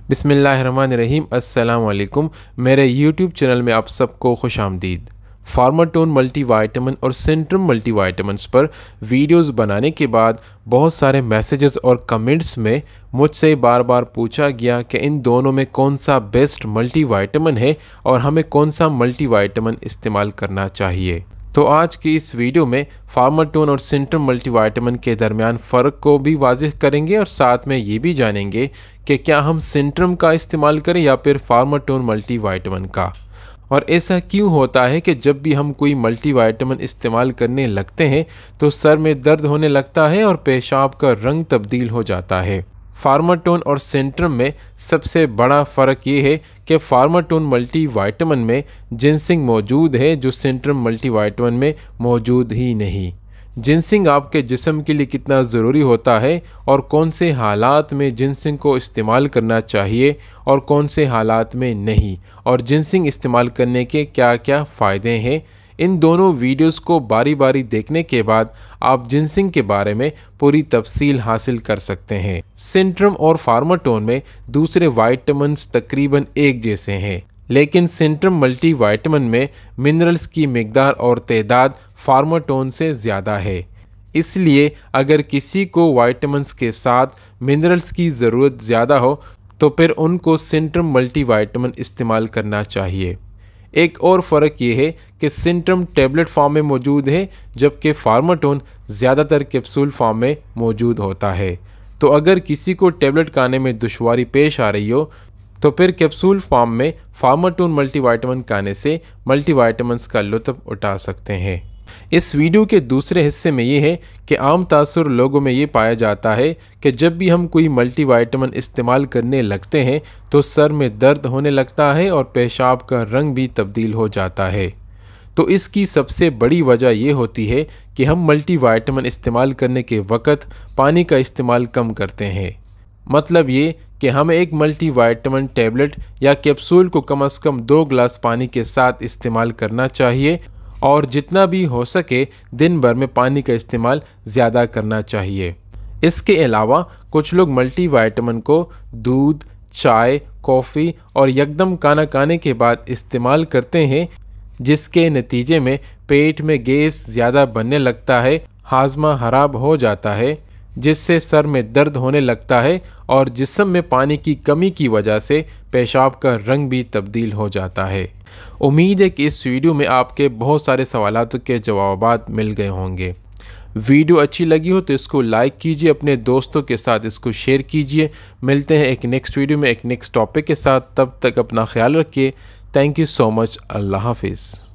बिस्मिल्लाहिर्रहमानिर्रहीम। अस्सलाम वालेकुम। मेरे यूट्यूब चैनल में आप सबको खुश आमदीद। फार्माटोन मल्टीवाइटामिन और सेंट्रम मल्टीवाइटामिन्स पर वीडियोस बनाने के बाद बहुत सारे मैसेजेस और कमेंट्स में मुझसे बार बार पूछा गया कि इन दोनों में कौन सा बेस्ट मल्टीवाइटामिन है और हमें कौन सा मल्टीवाइटामिन इस्तेमाल करना चाहिए। तो आज की इस वीडियो में फार्माटोन और सेंट्रम मल्टीवाइटामिन के दरमियान फ़र्क को भी वाज़ेह करेंगे और साथ में ये भी जानेंगे कि क्या हम सेंट्रम का इस्तेमाल करें या फिर फार्माटोन मल्टीवाइटामिन का, और ऐसा क्यों होता है कि जब भी हम कोई मल्टीवाइटामिन इस्तेमाल करने लगते हैं तो सर में दर्द होने लगता है और पेशाब का रंग तब्दील हो जाता है। फार्माटोन और सेंट्रम में सबसे बड़ा फ़र्क ये है कि फार्माटोन मल्टीवाइटामिन में जिंसिंग मौजूद है जो सेंट्रम मल्टीवाइटामिन में मौजूद ही नहीं। जिंसिंग आपके जिस्म के लिए कितना ज़रूरी होता है और कौन से हालात में जिंसिंग को इस्तेमाल करना चाहिए और कौन से हालात में नहीं, और जिंसिंग इस्तेमाल करने के क्या क्या फ़ायदे हैं, इन दोनों वीडियोस को बारी बारी देखने के बाद आप जिंसिंग के बारे में पूरी तफसील हासिल कर सकते हैं। सेंट्रम और फार्माटोन में दूसरे वाइटामिन्स तकरीबन एक जैसे हैं, लेकिन सेंट्रम मल्टीवाइटामिन में मिनरल्स की मिकदार और तादाद फार्माटोन से ज़्यादा है। इसलिए अगर किसी को वाइटामिन्स के साथ मिनरल्स की ज़रूरत ज़्यादा हो तो फिर उनको सेंट्रम मल्टीवाइटामिन इस्तेमाल करना चाहिए। एक और फ़र्क ये है कि सेंट्रम टैबलेट फॉर्म में मौजूद है जबकि फार्माटोन ज़्यादातर कैप्सूल फॉर्म में मौजूद होता है। तो अगर किसी को टैबलेट खाने में दुश्वारी पेश आ रही हो तो फिर कैप्सूल फॉर्म में फार्माटोन मल्टीवाइटामिन खाने से मल्टीवाइटामिन्स का लुत्फ़ उठा सकते हैं। इस वीडियो के दूसरे हिस्से में ये है कि आम तासुर लोगों में ये पाया जाता है कि जब भी हम कोई मल्टीवाइटामिन इस्तेमाल करने लगते हैं तो सर में दर्द होने लगता है और पेशाब का रंग भी तब्दील हो जाता है। तो इसकी सबसे बड़ी वजह ये होती है कि हम मल्टीवाइटामिन इस्तेमाल करने के वक़्त पानी का इस्तेमाल कम करते हैं। मतलब ये कि हमें एक मल्टीवाइटामिन टैबलेट या कैप्सूल को कम से कम 2 गिलास पानी के साथ इस्तेमाल करना चाहिए और जितना भी हो सके दिन भर में पानी का इस्तेमाल ज़्यादा करना चाहिए। इसके अलावा कुछ लोग मल्टीवाइटामिन को दूध, चाय, कॉफ़ी और यकदम खाना खाने के बाद इस्तेमाल करते हैं, जिसके नतीजे में पेट में गैस ज़्यादा बनने लगता है, हाजमा ख़राब हो जाता है, जिससे सर में दर्द होने लगता है और जिस्म में पानी की कमी की वजह से पेशाब का रंग भी तब्दील हो जाता है। उम्मीद है कि इस वीडियो में आपके बहुत सारे सवालात के जवाबात मिल गए होंगे। वीडियो अच्छी लगी हो तो इसको लाइक कीजिए, अपने दोस्तों के साथ इसको शेयर कीजिए। मिलते हैं एक नेक्स्ट वीडियो में एक नेक्स्ट टॉपिक के साथ, तब तक अपना ख्याल रखिए। Thank you so much. अल्लाह हाफिज़।